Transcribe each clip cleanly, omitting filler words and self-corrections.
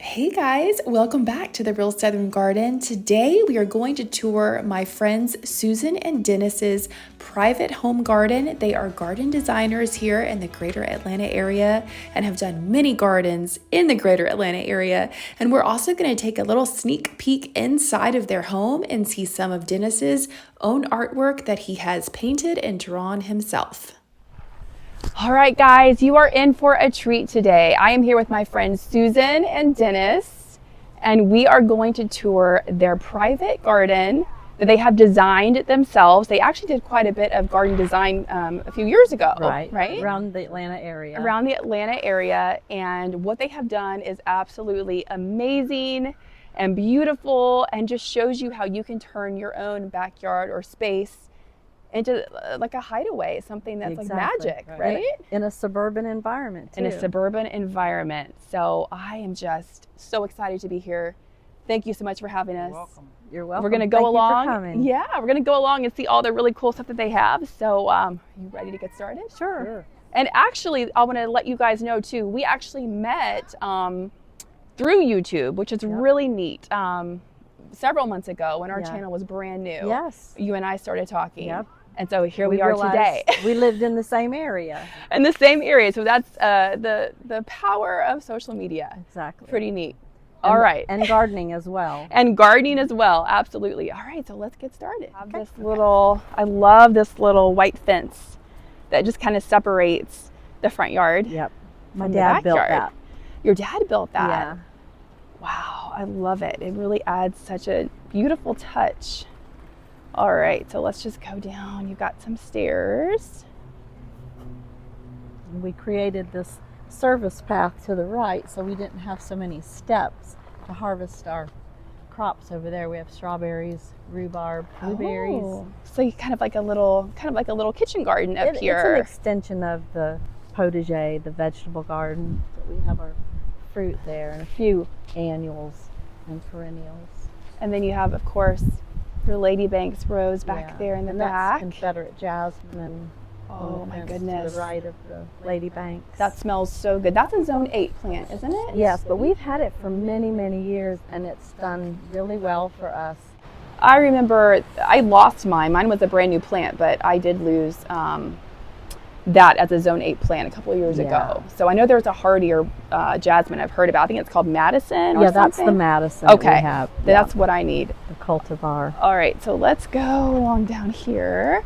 Hey guys, welcome back to the Real Southern Garden. Today we are going to tour my friends Susan and Dennis's private home garden. They are garden designers here in the greater Atlanta area and have done many gardens in the greater Atlanta area. And we're also going to take a little sneak peek inside of their home and see some of Dennis's own artwork that he has painted and drawn himself. All right, guys, you are in for a treat today. I am here with my friends Susan and Dennis, and we are going to tour their private garden that they have designed themselves. They actually did quite a bit of garden design a few years ago, right? Around the Atlanta area. Around the Atlanta area, and what they have done is absolutely amazing and beautiful and just shows you how you can turn your own backyard or space into like a hideaway, something that's like magic, right? In a suburban environment, too. In a suburban environment. So I am just so excited to be here. Thank you so much for having us. You're welcome. You're welcome. We're going to go along. You for coming. Yeah, we're going to go along and see all the really cool stuff that they have. So you ready to get started? Sure. And actually, I want to let you guys know too, we actually met through YouTube, which is really neat. Several months ago when our channel was brand new. Yes. You and I started talking. Yep. And so here we are today. We lived in the same area. In the same area. So that's the power of social media. Exactly. Pretty neat. All right. And gardening as well. And gardening as well. Absolutely. All right. So let's get started. I love this little white fence that just kind of separates the front yard. Yep. My from dad the built backyard. that. Your dad built that? Yeah. Wow. I love it. It really adds such a beautiful touch. All right, so let's just go down. You've got some stairs. We created this service path to the right so we didn't have so many steps to harvest our crops over there. We have strawberries, rhubarb, blueberries. Oh, so you kind of like a little kitchen garden up here. It's an extension of the potager, the vegetable garden. So we have our fruit there and a few annuals and perennials. And then you have, of course, your Ladybank's rose back there in the back. That's Confederate jasmine. Oh my goodness. To the right of the Ladybanks. That smells so good. That's a Zone 8 plant, isn't it? Yes, but we've had it for many, many years and it's done really well for us. I remember I lost mine. Mine was a brand new plant, but I did lose that as a Zone 8 plant a couple of years ago. So I know there's a hardier jasmine I've heard about. I think it's called Madison or something. That's the Madison okay. that we have. That's what I need. The cultivar. All right, so let's go along down here.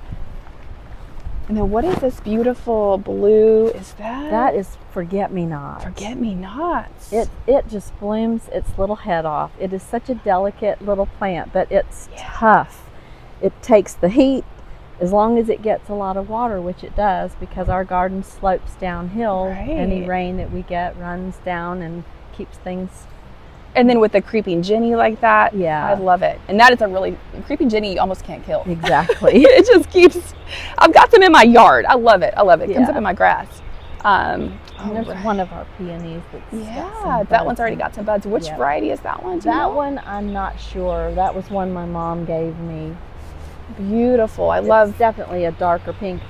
And then what is this beautiful blue? Is that? That is forget-me-not. Forget-me-nots. It just blooms its little head off. It is such a delicate little plant, but it's tough. It takes the heat. As long as it gets a lot of water, which it does, because our garden slopes downhill, any rain that we get runs down and keeps things. And then with the creeping Jenny like that, I love it. And that is creeping Jenny you almost can't kill. Exactly. It just keeps, I've got some in my yard. I love it. It comes up in my grass. There's one of our peonies that's that one's already got some buds. Which variety is that one? That one, I'm not sure. That was one my mom gave me. Beautiful. It's definitely a darker pink.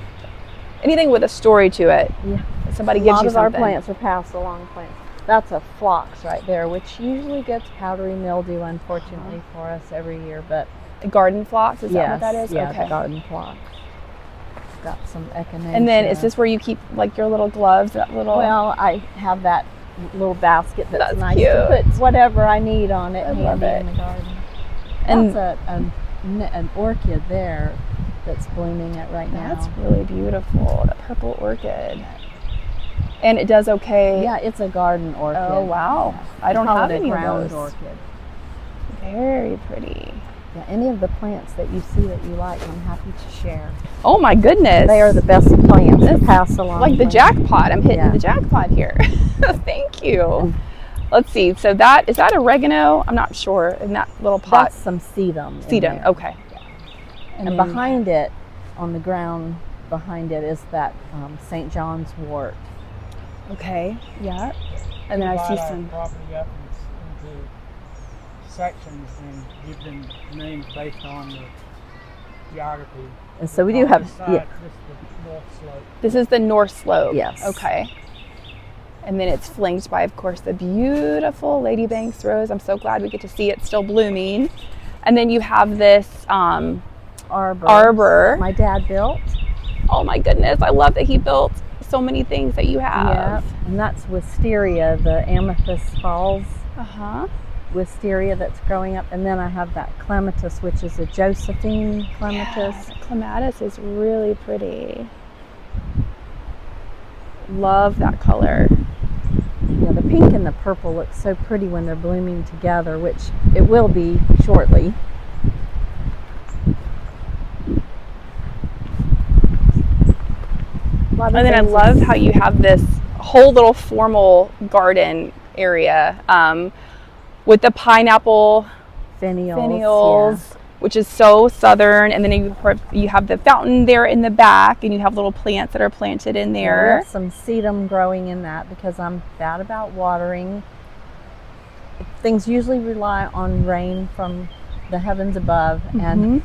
Anything with a story to it. Yeah. Somebody gives you something. A lot of our plants are pass along plants. That's a phlox right there, which usually gets powdery mildew, unfortunately, for us every year. But the garden phlox, is that what that is? Yeah, the garden phlox. Got some echinacea. And then is this where you keep like your little gloves? Well, I have that little basket that's nice cute. To put whatever I need on it. I love it. In the garden. And that's an orchid there that's blooming right now. That's really beautiful, the purple orchid. And it does okay. Yeah, it's a garden orchid. Oh wow! I don't have any of those. Orchid. Very pretty. Yeah, any of the plants that you see that you like, I'm happy to share. Oh my goodness! They are the best plants to pass along. Like the jackpot. I'm hitting the jackpot here. Thank you. Let's see. So is that oregano? I'm not sure. In that little pot. That's some sedum. Sedum. Okay. Yeah. And behind it, on the ground behind it, is that St. John's wort. Okay. Yeah. And then I see some property up into sections and give them names based on the geography. And so we do have. This is the north slope. This is the north slope. Yes. Okay. And then it's flanked by, of course, the beautiful Lady Banks rose. I'm so glad we get to see it still blooming. And then you have this arbor my dad built. Oh my goodness, I love that he built so many things that you have. Yeah, and that's wisteria, the amethyst falls. Wisteria that's growing up. And then I have that clematis, which is a Josephine clematis. Yeah, clematis is really pretty. Love that color. Yeah, the pink and the purple look so pretty when they're blooming together, which it will be shortly. And then I love how you have this whole little formal garden area with the pineapple finials, yeah. which is so southern. And then you have the fountain there in the back, and you have little plants that are planted in there. Yeah, we have some sedum growing in that because I'm bad about watering. Things usually rely on rain from the heavens above, and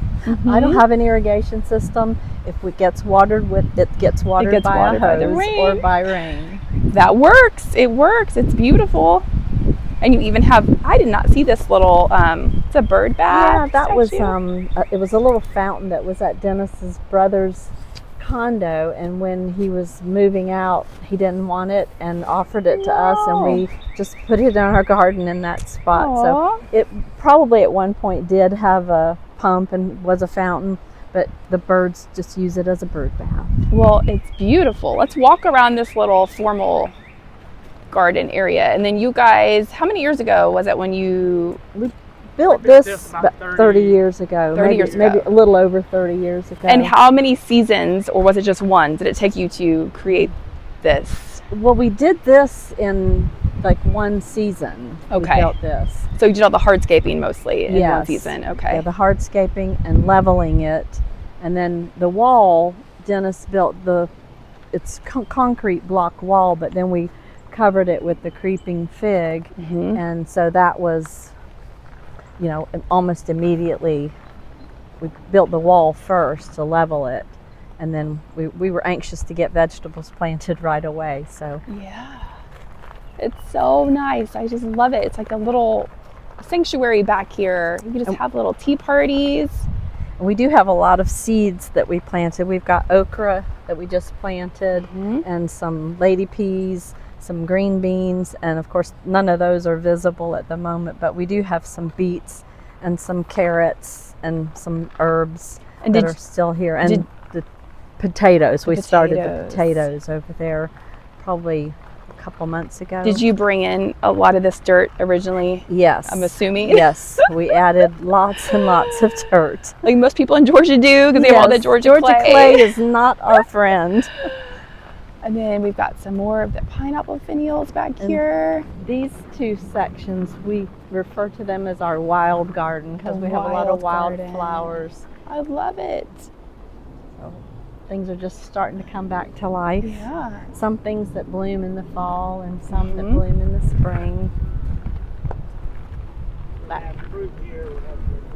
I don't have an irrigation system. If it gets watered by a hose or by rain. That works. It works. It's beautiful. And you even have, I did not see this little, it's a bird bath. Yeah, that was, it was a little fountain that was at Dennis's brother's condo, and when he was moving out, he didn't want it and offered it to us, and we just put it in our garden in that spot. Aww. So it probably at one point did have a pump and was a fountain, but the birds just use it as a bird bath. Well, it's beautiful. Let's walk around this little formal garden area. And then you guys, how many years ago was it when you built this about 30 years ago? 30 years ago. Maybe a little over 30 years ago. And how many seasons, or was it just one, did it take you to create this? Well, we did this in like one season. Okay. We built this. So you did all the hardscaping mostly in one season. Okay. Yeah, the hardscaping and leveling it. And then the wall, Dennis built it's concrete block wall, but then we covered it with the creeping fig. And so that was, you know, almost immediately we built the wall first to level it, and then we were anxious to get vegetables planted right away. So yeah, it's so nice. I just love it. It's like a little sanctuary back here. You can just have little tea parties. We do have a lot of seeds that we planted. We've got okra that we just planted, and some lady peas, some green beans, and of course none of those are visible at the moment, but we do have some beets and some carrots and some herbs that are still here, and the potatoes. We started the potatoes over there probably a couple months ago. Did you bring in a lot of this dirt originally? Yes. I'm assuming. Yes, we added lots and lots of dirt. Like most people in Georgia do, because they have all the Georgia clay. Georgia clay is not our friend. And then we've got some more of the pineapple finials back here. These two sections, we refer to them as our wild garden because we have a lot of wild flowers. I love it. So things are just starting to come back to life. Yeah. Some things that bloom in the fall and some that bloom in the spring.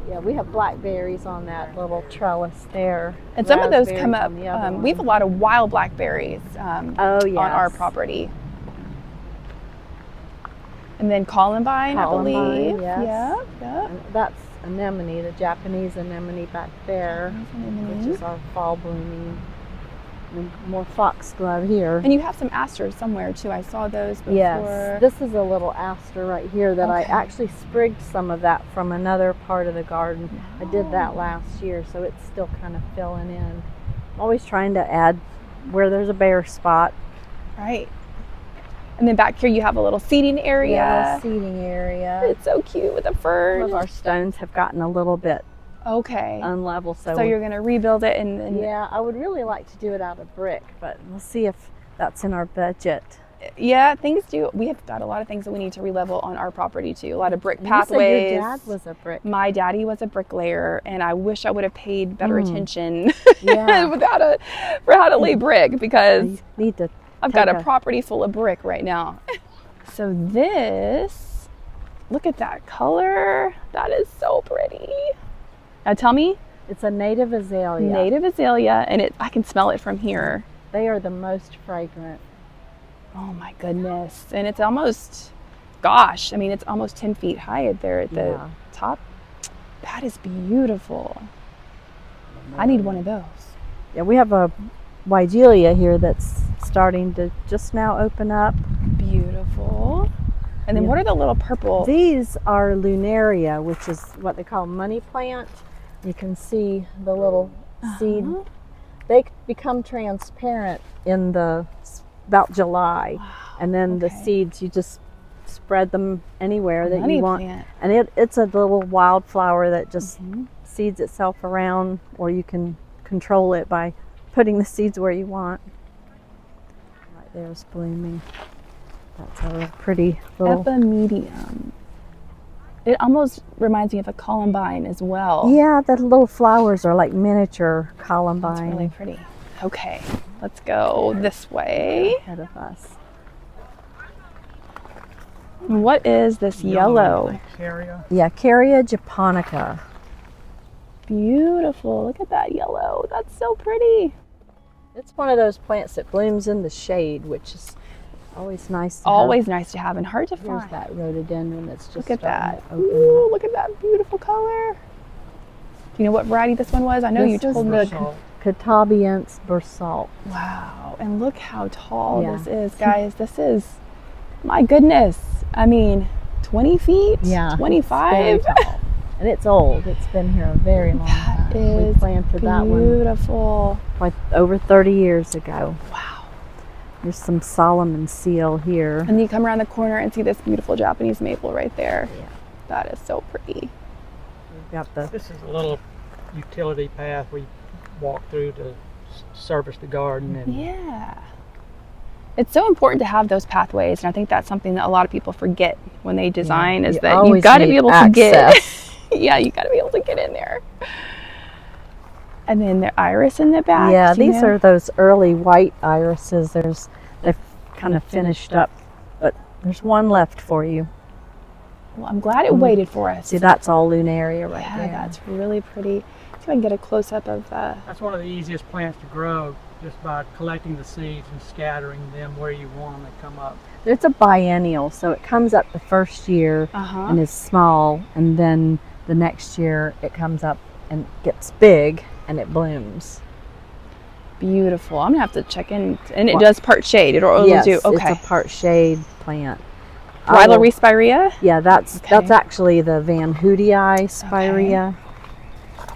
Yeah, we have blackberries on that little trellis there. And some of those come up. We have a lot of wild blackberries on our property. And then columbine, I believe. Yes. Yeah. And that's anemone, the Japanese anemone back there, which is our fall blooming. And more foxglove here. And you have some asters somewhere too. I saw those before. Yes, this is a little aster right here that I actually sprigged some of that from another part of the garden. I did that last year, so it's still kind of filling in. Always trying to add where there's a bare spot. Right. And then back here you have a little seating area. Yeah, seating area. It's so cute with the ferns. Some of our stones have gotten a little bit unlevel, so you're going to rebuild it and yeah, I would really like to do it out of brick, but we'll see if that's in our budget. Yeah, things do. We have got a lot of things that we need to relevel on our property too. A lot of brick You pathways. said your dad was a brick. My daddy was a bricklayer, and I wish I would have paid better attention Yeah. for how to lay brick, because You need to I've got a property full of brick right now. So this, look at that color. That is so pretty. Now tell me. It's a native azalea. Native azalea, and I can smell it from here. They are the most fragrant Oh my goodness. And it's almost, gosh, I mean, it's almost 10 feet high there at the top. That is beautiful. I need one of those. Yeah, we have a Wigelia here that's starting to just now open up. Beautiful. And then what are the little purple? These are Lunaria, which is what they call money plant. You can see the little seed. They become transparent in about July. Wow. And then the seeds, you just spread them anywhere that Money you want. plant. And it's a little wildflower that just seeds itself around, or you can control it by putting the seeds where you want. Right there's blooming. That's a pretty little... Epimedium. It almost reminds me of a columbine as well. Yeah, the little flowers are like miniature columbine. It's really pretty. Okay, let's go this way. Ahead of us. What is this yellow? Caria. Yeah, Caria japonica. Beautiful. Look at that yellow. That's so pretty. It's one of those plants that blooms in the shade, which is always nice to Always nice to have and hard to Here's find. that rhododendron that's just Look at that. starting to open Ooh, up. look at that beautiful color. Do you know what variety this one was? I know you This is told me. the Catabiense Bersalt. Wow. And look how tall Yeah. this is, guys. This is, my goodness. I mean, 20 feet? Yeah, 25? It's very tall. And it's old. It's been here a very long time. Is We planted that one beautiful. like over 30 years ago. Wow. There's some Solomon seal here. And you come around the corner and see this beautiful Japanese maple right there. Yeah. That is so pretty. We've got the This is a little utility path we walk through to service the garden. And Yeah. It's so important to have those pathways, and I think that's something that a lot of people forget when they design is that you've got to be able to get yeah, you got to be able to get in there. And then the iris in the back. Yeah, these are those early white irises. They've kind of finished up, but there's one left for you. Well, I'm glad it waited for us. See, that's all Lunaria right Yeah, there. that's really pretty. See if I can get a close up of that's one of the easiest plants to grow, just by collecting the seeds and scattering them where you want them to come up. It's a biennial, so it comes up the first year and is small, and then the next year it comes up and gets big and it blooms. Beautiful. I'm gonna have to check in, and it does part shade. It'll Yes, do. Okay. it's a part shade plant. Rhyla spirea. Yeah, that's Okay. actually the Van Hoodii spirea.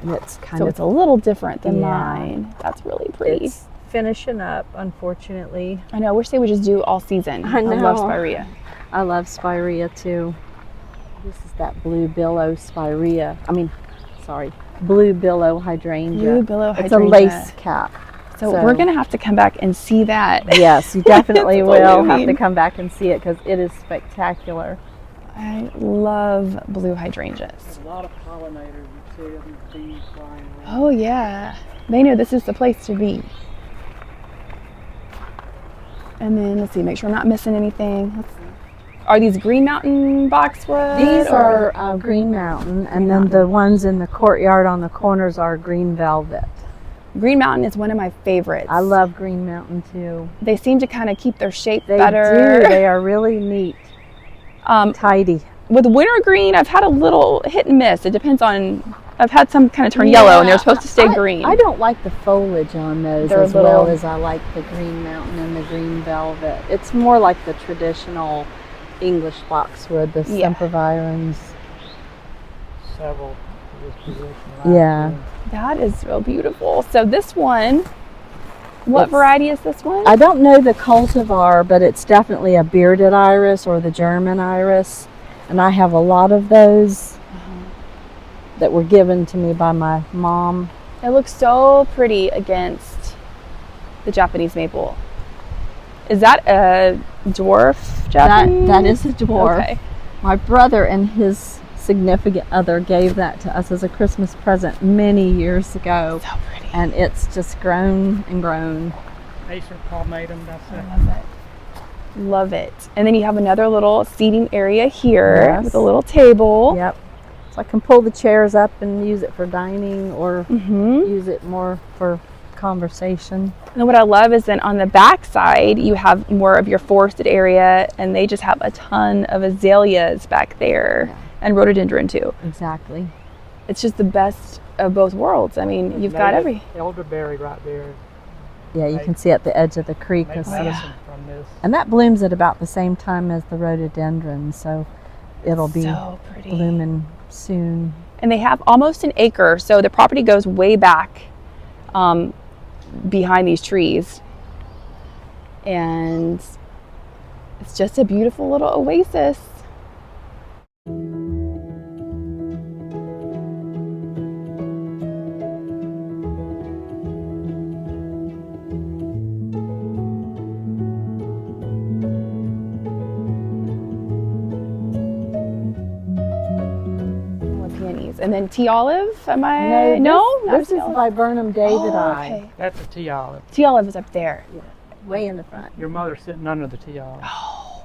And it's kind So of it's a little different than Yeah. mine. That's really pretty. it's finishing up, unfortunately. I know. I wish they would just do all season. I know. love spirea. I love spirea too. This is that blue billow spirea. Blue billow hydrangea. Blue billow It's a hydrangea. lace cap. So we're gonna have to come back and see that. Yes, you definitely It's will have blooming. to come back and see it because it is spectacular. I love blue hydrangeas. There's a lot of pollinators. You see them, bees flying around. Oh yeah, they know this is the place to be. And then let's see, make sure I'm not missing anything. Are these Green Mountain boxwood? These or- are Green Mountain, and then the ones in the courtyard on the corners are Green Velvet. Green Mountain is one of my favorites. I love Green Mountain too. They seem to kind of keep their shape They better. do. They are really neat, tidy. With wintergreen, I've had a little hit and miss. It depends on. I've had some kind of turn yellow, and they're supposed to stay green. I don't like the foliage on those They're as little- well as I like the Green Mountain and the Green Velvet. It's more like the traditional English boxwood, the Yeah. sempervirens. Several for this position. Yeah. That is real beautiful. So this one, what It's- variety is this one? I don't know the cultivar, but it's definitely a bearded iris or the German iris. And I have a lot of those that were given to me by my mom. It looks so pretty against the Japanese maple. Is that a dwarf Japanese? That is a dwarf. Okay. My brother and his significant other gave that to us as a Christmas present many years ago. So pretty. And it's just grown and grown. Acer palmatum, that's I it. love it. Love it. And then you have another little seating area here Yes. with a little table. Yep. So I can pull the chairs up and use it for dining or use it more for conversation. And what I love is then on the back side, you have more of your forested area, and they just have a ton of azaleas back there, and rhododendron too. Exactly. It's just the best of both worlds. I mean, you've got every... elderberry right there. Yeah, you can see at the edge of the creek. Make medicine from this. And that blooms at about the same time as the rhododendron, so it'll be so pretty. blooming soon. And they have almost an acre, so the property goes way back behind these trees. And it's just a beautiful little oasis. And then tea olive, am I? This is Viburnum Davidii. Okay. That's a tea olive. Tea olive is up there. Yeah, way in the front. Your mother's sitting under the tea olive.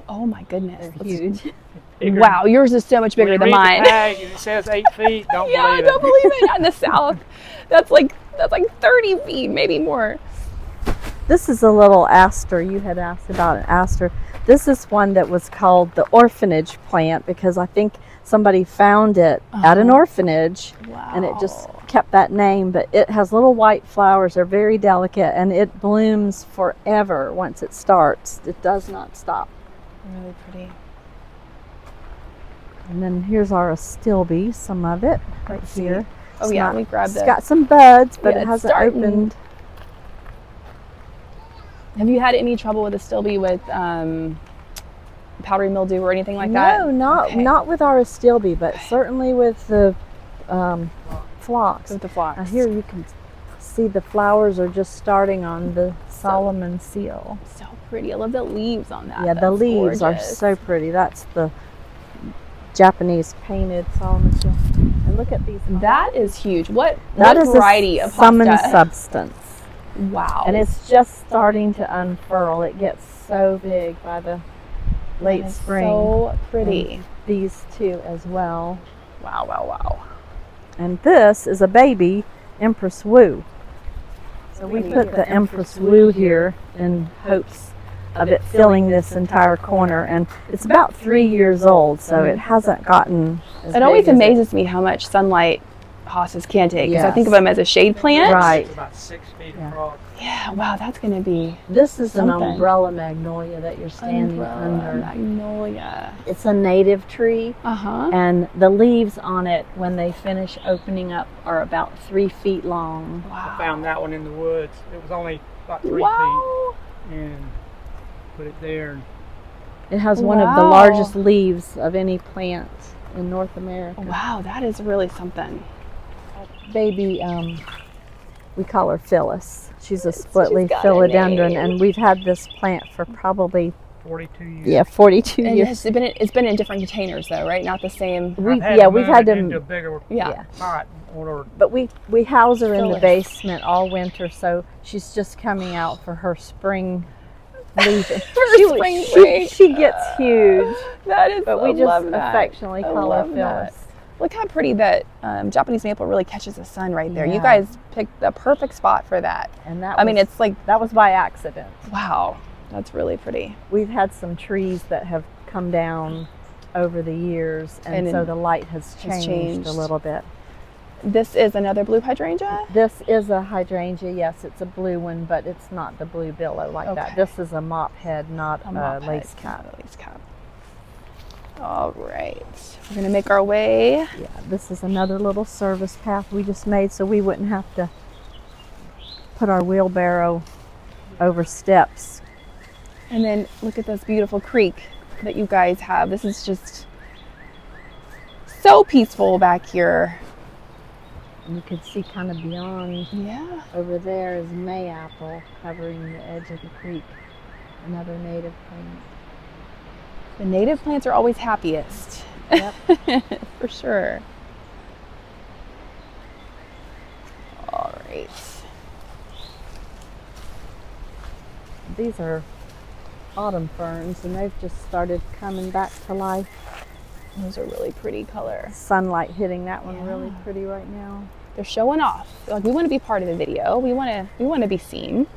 Oh my goodness. They're huge. Wow, yours is so much bigger than mine. The tag, it says 8 feet. Don't believe it. Don't believe it. Not in the south. That's like 30 feet, maybe more. This is a little aster. You had asked about an aster. This is one that was called the orphanage plant because I think somebody found it at an orphanage. Wow. And it just kept that name. But it has little white flowers. They're very delicate and it blooms forever once it starts. It does not stop. Really pretty. And then here's our astilbe, some of it right here. Oh yeah, we grabbed it. It's got some buds, but Yeah, it it's hasn't starting. opened. Have you had any trouble with astilbe with powdery mildew or anything like that? No, not with our astilbe, but certainly with the phlox. With the phlox. Now here you can see the flowers are just starting on the Solomon seal. So pretty. I love the leaves on that. Yeah, the That's leaves are gorgeous. so pretty. That's the Japanese painted Solomon seal. And look at these. That is huge. What That is variety a of summon hosta? substance. Wow. And it's just starting to unfurl. It gets so big by the late That is spring. so pretty. And these two as well. Wow, wow, wow. And this is a baby Empress Wu. So we put the Empress Wu here in hopes of it filling this entire corner. And it's about 3 years old, so it hasn't gotten as It always big as amazes me how much sunlight hostas can take. Because I think of Yes. them as a shade plant. Right. It's about 6 feet Yeah. across. Yeah, wow, that's going to be This is an Something. umbrella magnolia that you're standing under. magnolia. It's a native tree. Uh-huh. And the leaves on it, when they finish opening up, are about 3 feet long. I found that one in the woods. It was only about 3 Wow. feet. And put it there. And It has one of the Wow. largest leaves of any plant in North America. Wow, that is really something. Baby, we call her Phyllis. She's a split she's leaf got a philodendron, name. and we've had this plant for probably 42 years. 42 And years. it's been in different containers though, right? Not the same. We've I've to we've move had it into a to, bigger Yeah. pot in order. but we house her in the Phyllis. basement all winter, so she's just coming out for her spring leaf. spring break. She gets huge, That is, but I we just love that. affectionately I call her love that. Phyllis. Look how pretty that Japanese maple really catches the sun right there. You Yeah. guys picked the perfect spot for that. And that I mean, it's like, that was by accident. wow, that's really pretty. We've had some trees that have come down over the years, and And so the light has changed a little bit. This is another blue hydrangea. This is a hydrangea, yes, it's a blue one, but it's not the blue billow like Okay. that. This is a mop head, not a, mop lace head, cap. not a lace cap. All right, we're gonna make our way. Yeah, this is another little service path we just made so we wouldn't have to put our wheelbarrow over steps. And then look at this beautiful creek that you guys have. This is just so peaceful back here. And you can see kind of beyond Yeah. over there is mayapple covering the edge of the creek, another native plant. The native plants are always happiest. Yep. For sure. All right. These are autumn ferns, and they've just started coming back to life. Those are really pretty color. Sunlight hitting that one Yeah. really pretty right now. They're showing off. Like, we want to be part of the video. We want to be seen.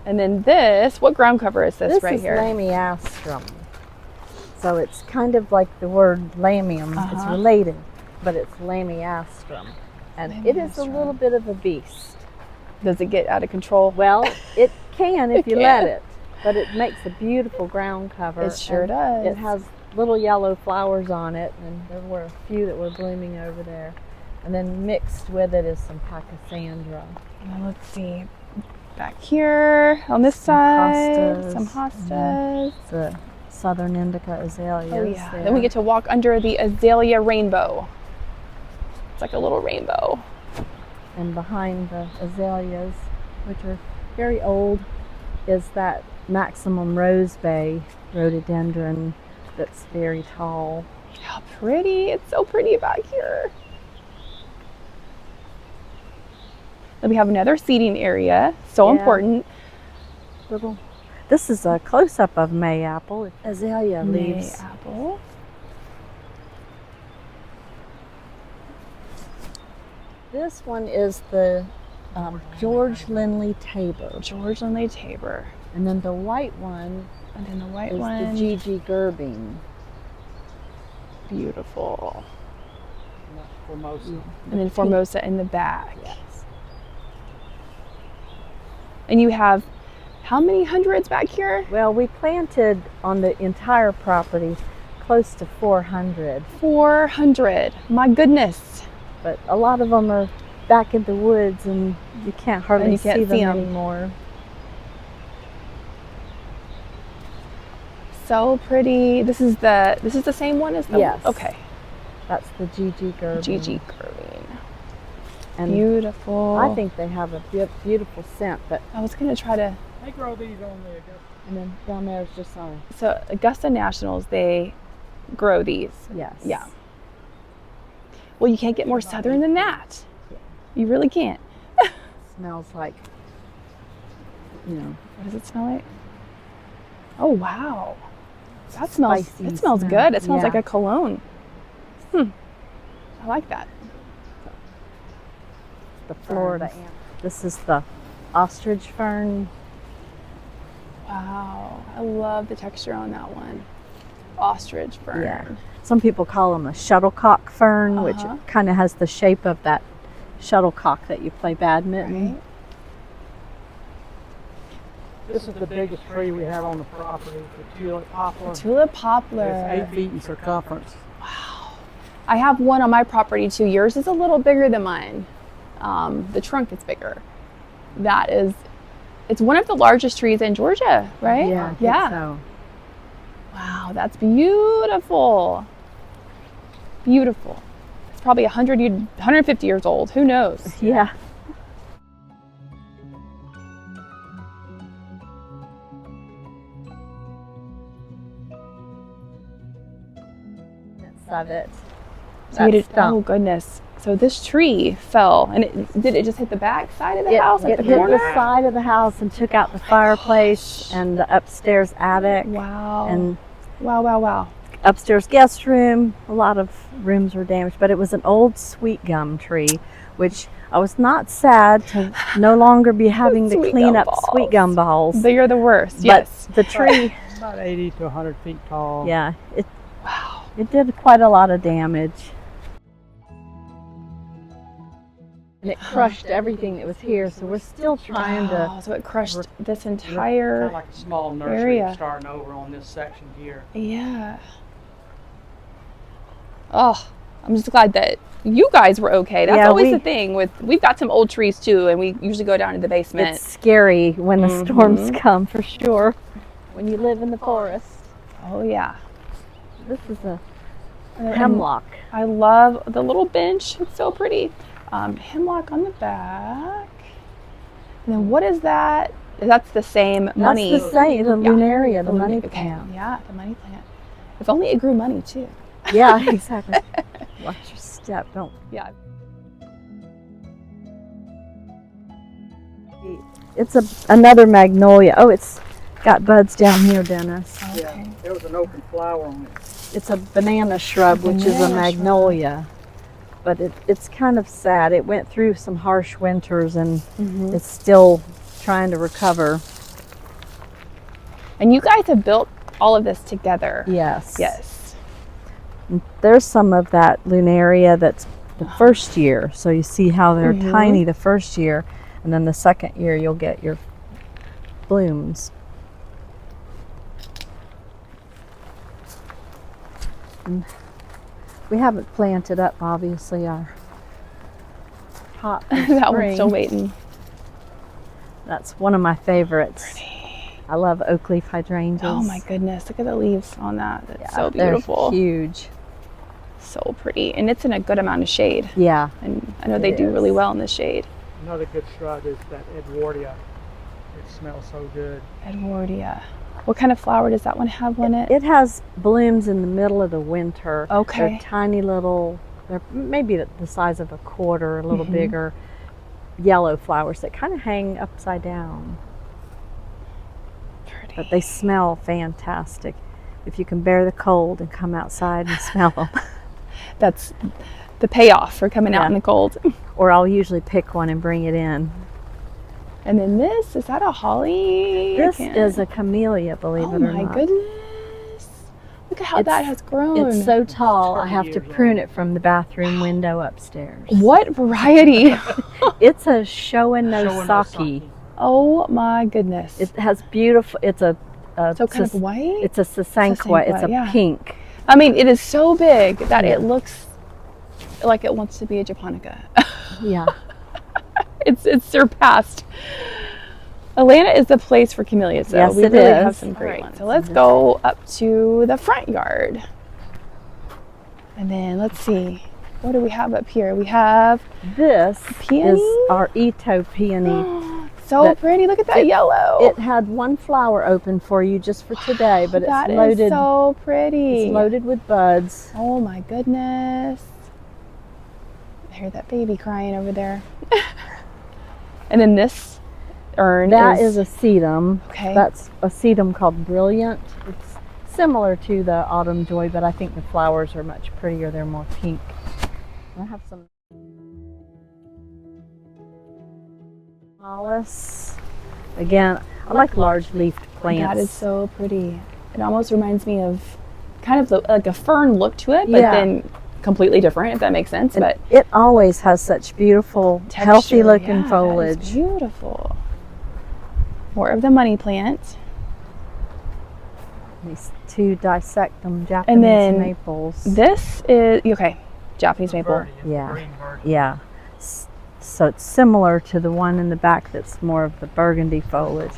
And then this, what ground cover is this right here? This is lamiastrum. So it's kind of like the word lamium. It's related, but it's lamiastrum. And it is a little bit of a beast. Does it get out of control? Well, it can if you let it, but it makes a beautiful ground cover. It sure does. It has little yellow flowers on it, and there were a few that were blooming over there. And then mixed with it is some pachysandra. Now let's see. Back here on this side, some hostas. The southern indica azaleas. Oh yeah. Then we get to walk under the azalea rainbow. It's like a little rainbow. And behind the azaleas, which are very old, is that maximum rose bay rhododendron that's very tall. How pretty. It's so pretty back here. Then we have another seating area. So important. This is a close-up of mayapple. Azalea leaves. Mayapple. This one is the George Lindley Tabor. George Lindley Tabor. And then the white one And then the white is one. the Gigi Gerbing. Beautiful. Formosa. And then Formosa in the back. Yes. And you have how many hundreds back here? Well, we planted on the entire property close to 400. 400. My goodness. But a lot of them are back in the woods and you can't hardly see them anymore. So pretty. This is the same one as the Yes. Okay. That's the Gigi Gerbing. Gigi Gerbing. And Beautiful. I think they have a beautiful scent, but I was gonna try to. They grow these on the Augusta. and then down there is just on. So Augusta Nationals, they grow these. Yes. Yeah. Well, you can't get more southern than that. You really can't. Smells like, What does it smell like? Oh wow. That smells. Spicy It smells smell. good. It smells Yeah. like a cologne. I like that. the Florida ant. This is the ostrich fern. Wow. I love the texture on that one. Ostrich fern. Yeah. Some people call them a shuttlecock fern, which kind of has the shape of that shuttlecock that you play badminton. Right. This is the biggest tree we have on the property, the tulip poplar. Tulip poplar. It's 8 feet in circumference. I have one on my property too. Yours is a little bigger than mine. The trunk is bigger. It's one of the largest trees in Georgia, right? Yeah. I think Yeah. So. Wow, that's beautiful. Beautiful. It's probably 150 years old. Who knows? Yeah. Of it. So oh goodness. So this tree fell, and did it just hit the back side of the house, like it the hit corner? the side of the house and took out the fireplace and the upstairs attic. Wow. And wow. upstairs guest room. A lot of rooms were damaged, but it was an old sweet gum tree, which I was not sad to no longer be having to clean up sweet gum balls. They are the worst. But Yes. the tree, About 80 to 100 feet tall. yeah, Wow. it did quite a lot of damage. And it crushed everything that was here, so we're still trying Wow, so it crushed this Kind entire of like a small nursery area. starting over on this section here. Yeah. Oh, I'm just glad that you guys were okay. That's always the thing we've got some old trees too, and we usually go down to the basement. It's scary when the storms come, for sure, when you live in the forest. Oh yeah. This is a And hemlock. I love the little bench. It's so pretty. Hemlock on the back. And then what is that? That's the same money. That's the same, the lunaria, the money Okay. plant. Yeah, the money plant. If only it grew money too. Yeah, exactly. Watch your step, don't. Yeah. It's another magnolia. Oh, it's got buds down here, Dennis. Yeah, there was an open flower on it. It's a banana shrub, which is a magnolia. but it's kind of sad. It went through some harsh winters and it's still trying to recover. And you guys have built all of this together. Yes. Yes. And there's some of that lunaria that's the first year. So you see how they're tiny the first year, and then the second year you'll get your blooms. And we haven't planted up, obviously, our top That one's still waiting. That's one of my favorites. Pretty. I love oak leaf hydrangeas. Oh my goodness, look at the leaves on that. That's Yeah, so beautiful. They're huge. So pretty. And it's in a good amount of shade. Yeah. And I know they do really well in the shade. Another good shrub is that Edwardia. It smells so good. Edwardia. What kind of flower does that one have on it? It has blooms in the middle of the winter. Okay. They're tiny little, they're maybe the size of a quarter, a little bigger, yellow flowers that kind of hang upside down. Pretty. But they smell fantastic if you can bear the cold and come outside and smell them. That's the payoff for coming out in the cold. Or I'll usually pick one and bring it in. And then this, is that a holly? This is a camellia, believe it or not. Oh my goodness. Look at how that has grown. It's so tall, I have to 30 years prune old. it from the bathroom window upstairs. What variety? It's a Showanosaki. Oh my goodness. It has beautiful, it's a so kind of white? It's a sasanqua, it's a yeah. pink. I mean, it is so big that it looks like it wants to be a japonica. Yeah. It's surpassed. Atlanta is the place for camellias, though. Yes, we it really is. have some great All right, ones. So let's go up to the front yard. And then let's see. What do we have up here? We have This peony. is our Ito peony. So That- pretty. Look at that yellow. It had one flower open for you just for today, but it's That is loaded. so pretty. It's loaded with buds. Oh my goodness. I hear that baby crying over there. And then this urn That is a sedum. Okay. That's a sedum called Brilliant. It's similar to the Autumn Joy, but I think the flowers are much prettier. They're more pink. I have some Alice. Again, I like large leafed plants. That is so pretty. It almost reminds me of kind of like a fern look to it, but Yeah. then completely different, if that makes sense. But it always has such beautiful, texture, healthy looking yeah, that is foliage. beautiful. More of the money plant. These two dissectum Japanese And then maples. This is, okay, Japanese maple. Verde, it's the Yeah. green verde. Yeah. So it's similar to the one in the back that's more of the burgundy foliage.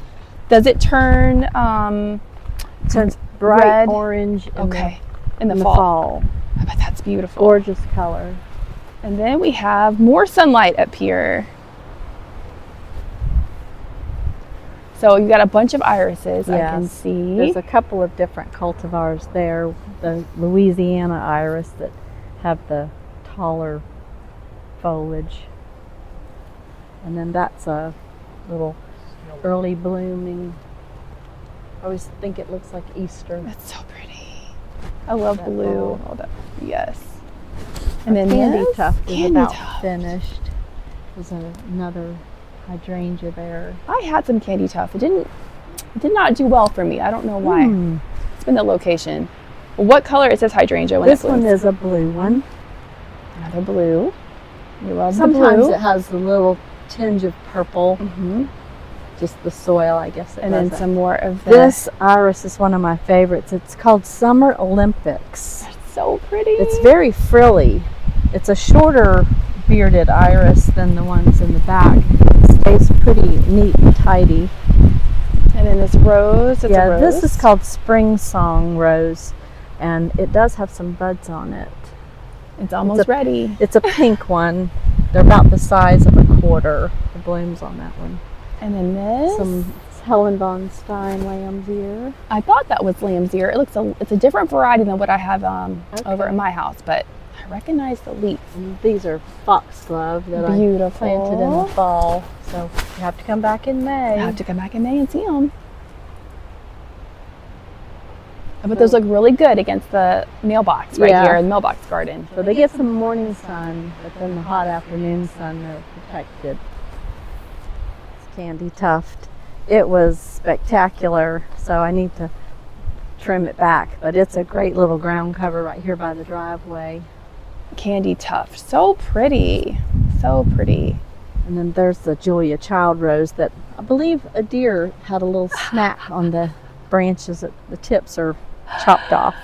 Does it turn, Turns bright red? orange in, in the the fall? fall. I bet that's beautiful. Gorgeous color. And then we have more sunlight up here. So you got a bunch of irises, I can Yes. see. There's a couple of different cultivars there. The Louisiana iris that have the taller foliage. And then that's a little early blooming. I always think it looks like Easter. That's so pretty. I love That blue. bulb. Oh, that, yes. And then Candy this, tuft is candy about tuft. finished. There's another hydrangea there. I had some candy tuft. It did not do well for me. I don't know why. It's been the location. What color is this hydrangea when This it blooms? one is a blue one. Another blue. You love Sometimes the blue. it has a little tinge of purple. hmm Just the soil, I guess. And then some more of the. This iris is one of my favorites. It's called Summer Olympics. That's so pretty. It's very frilly. It's a shorter bearded iris than the ones in the back. It stays pretty neat and tidy. And then this rose. It's a rose. This is called Spring Song Rose, and it does have some buds on it. It's almost ready. It's a pink one. They're about the size of a quarter, the blooms on that one. And then this. Some Helen von Stein lamb's ear. I thought that was lamb's ear. It's a different variety than what I have over in my house, but I recognize the leaf. And these are foxglove that Beautiful. I planted in the fall. So you have to come back in May. I have to come back in May and see them. But those look really good against the mailbox right Yeah. here in the mailbox garden. So they get some morning sun, but then the hot afternoon sun, they're protected. It's candy tuft. It was spectacular, so I need to trim it back. But it's a great little ground cover right here by the driveway. Candy tuft, so pretty, so pretty. And then there's the Julia Child Rose that I believe a deer had a little snack on the branches. The tips are chopped off.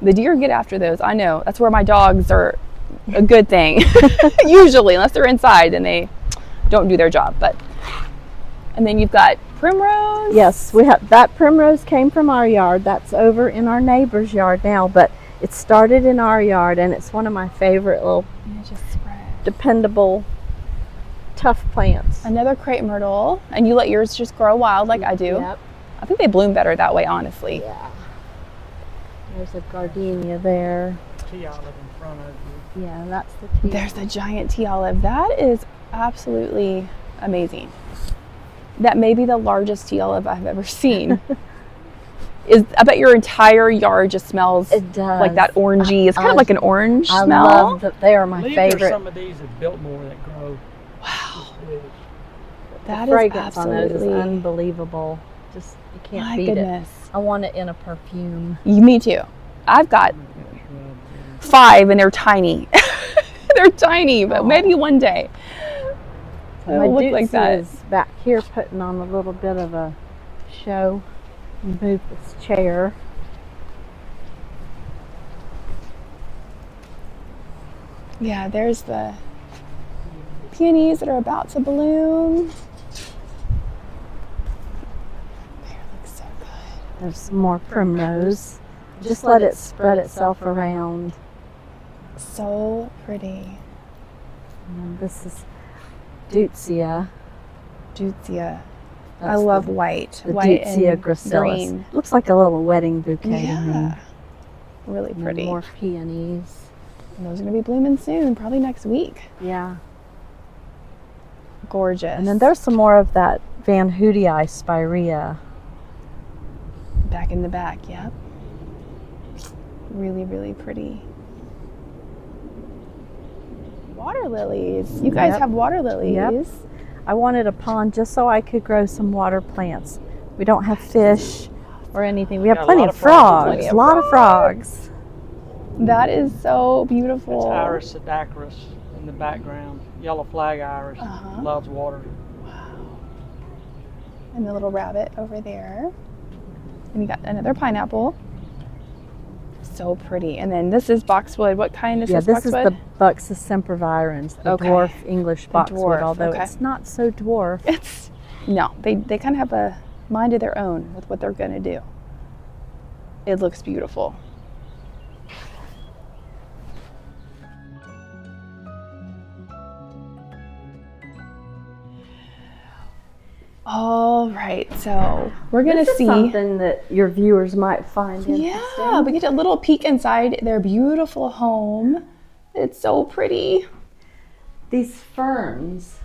The deer get after those. I know. That's where my dogs are a good thing. Usually, unless they're inside and they don't do their job. And then you've got primrose. Yes, we have that primrose came from our yard. That's over in our neighbor's yard now, but it started in our yard, and it's one of my favorite little And it just spread. dependable tough plants. Another crepe myrtle, and you let yours just grow wild like I do. Yep. I think they bloom better that way, honestly. Yeah. There's a gardenia there. Tea olive in front of you. Yeah, that's the tea. There's a giant tea olive. That is absolutely amazing. That may be the largest tea olive I've ever seen. I bet your entire yard just smells It does. like that orangey. It's kind of like an orange I smell. love that. They are my Believe there's favorite. some of these at Biltmore that grow. Wow, this big. that The is fragrance on those is absolutely unbelievable. Just you can't my beat goodness. it. I want it in a perfume. Me too. I've got 5 and they're tiny. They're tiny, but maybe one day My it'll look like Dutzy that. is back here putting on a little bit of a show. Move this chair. Yeah, there's the peonies that are about to bloom. There, looks so good. There's some more primrose. Just let it spread itself around. So pretty. And this is Deutzia. Deutzia. I That's love the, white. the White Deutzia and gracilis. green. Looks like a little wedding bouquet. to me. Yeah. Really And then pretty. more peonies. And those are going to be blooming soon, probably next week. Yeah. Gorgeous. And then there's some more of that Van Hootii spirea. back in the back, yep. Really, really pretty. Water lilies. You guys Yep. have water lilies. Yep. I wanted a pond just so I could grow some water plants. We don't have fish or anything. We have Got a plenty lot of of frogs. frogs. Plenty A of lot of frogs. That is so beautiful. It's Iris Pseudacris in the background. Yellow flag iris. Uh-huh. Loves water. Wow. And the little rabbit over there. And you got another pineapple. So pretty. And then this is boxwood. What kind is Yeah, this this is boxwood? the Buxus sempervirens, the Okay. dwarf English boxwood, dwarf, although okay. it's not so dwarf. It's no, they kind of have a mind of their own with what they're going to do. It looks beautiful. All right, so we're going This to is see. something that your viewers might find interesting. Yeah, we get a little peek inside their beautiful home. It's so pretty. These ferns,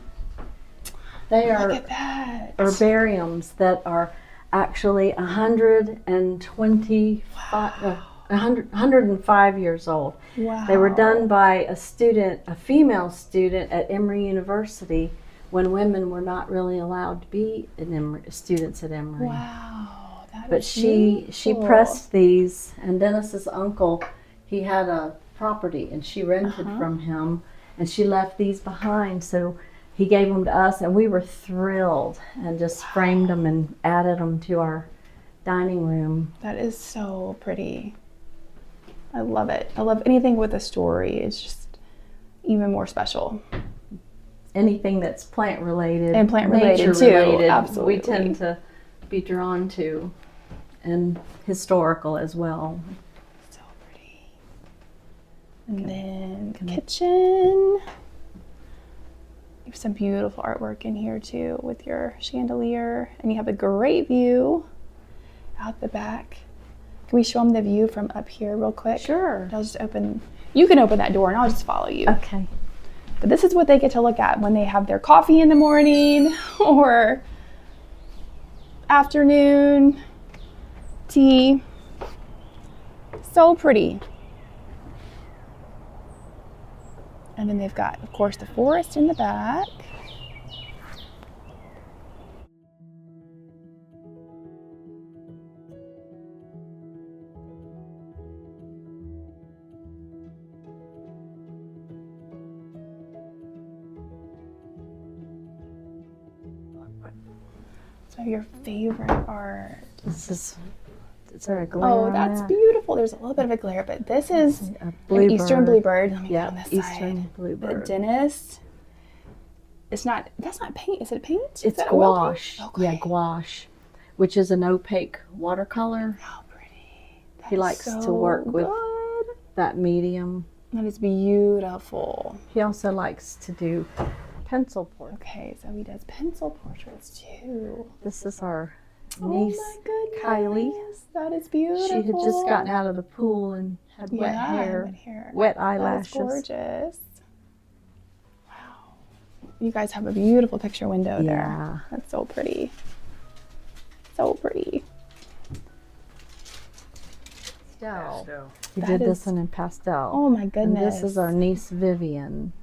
they Look are at that. herbariums that are actually 105 years old. Wow. They were done by a female student at Emory University when women were not really allowed to be students at Emory. Wow. That But is she beautiful. pressed these, and Dennis's uncle, he had a property, and she rented from him, and she left these behind. So he gave them to us, and we were thrilled, and just framed them and added them to our dining room. That is so pretty. I love it. I love anything with a story. It's just even more special. Anything that's plant related And plant related, nature too. related, Absolutely. we tend to be drawn to, and historical as well. So pretty. And then kitchen. You have some beautiful artwork in here too with your chandelier. And you have a great view out the back. Can we show them the view from up here real quick? Sure. I'll just you can open that door and I'll just follow you. Okay. But this is what they get to look at when they have their coffee in the morning or afternoon tea. So pretty. And then they've got, of course, the forest in the back. So your favorite art. Is there a glare Oh, on that's that? beautiful. There's a little bit of a glare, but this is A an bluebird. eastern bluebird. Let me Yeah, get on this eastern side. bluebird. The dentist. It's not. That's not paint. Is it paint? Is It's that oil paint? gouache. Okay. Yeah, gouache, which is an opaque watercolor. How pretty. He likes to work with good. that medium. That is beautiful. He also likes to do pencil portraits. Okay, so he does pencil portraits too. This is our Oh niece, my goodness. Kylie. That is beautiful. She had just gotten out of the pool and had wet hair, wet eyelashes. That's gorgeous. Wow. You guys have a beautiful picture window there. Yeah. That's so pretty. So pretty. Pastel. He That did this is- one in pastel. Oh my And goodness. this is our niece Vivian.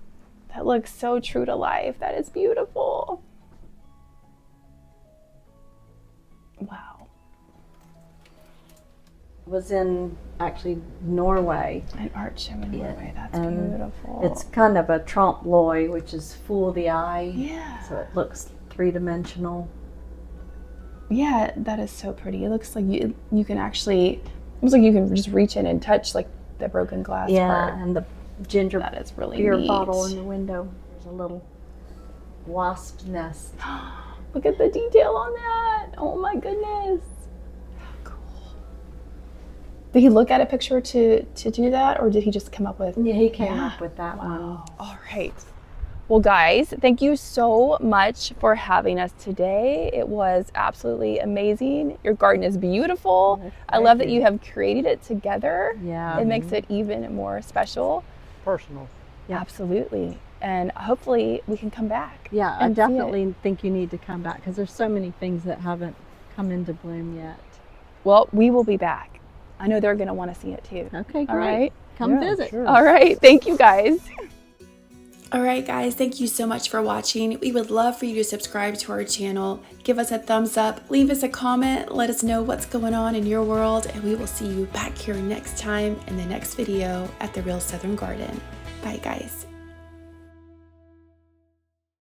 That looks so true to life. That is beautiful. Wow. Was in actually Norway. An art show in Norway. That's and beautiful. It's kind of a trompe l'oeil, which is fool the eye. Yeah. So it looks three-dimensional. Yeah, that is so pretty. It looks like you can actually, almost like you can just reach in and touch like the broken glass part. And the ginger That is really beer neat. bottle in the window. There's a little wasp nest. Look at the detail on that. Oh my goodness. How cool. Did he look at a picture to do that, or did he just come up with? Yeah, he came Yeah. up with that one. All right. Well, guys, thank you so much for having us today. It was absolutely amazing. Your garden is beautiful. Yes, I love that you have created it together. Yeah. It makes it even more special. Personal. Yeah. Absolutely. And hopefully we can come back. Yeah, I and see it. definitely think you need to come back because there's so many things that haven't come into bloom yet. Well, we will be back. I know they're going to want to see it too. Okay, great. All right. Come Yeah, visit. sure. All right. Thank you, guys. All right, guys, thank you so much for watching. We would love for you to subscribe to our channel, give us a thumbs up, leave us a comment, let us know what's going on in your world, and we will see you back here next time in the next video at the Real Southern Garden. Bye, guys.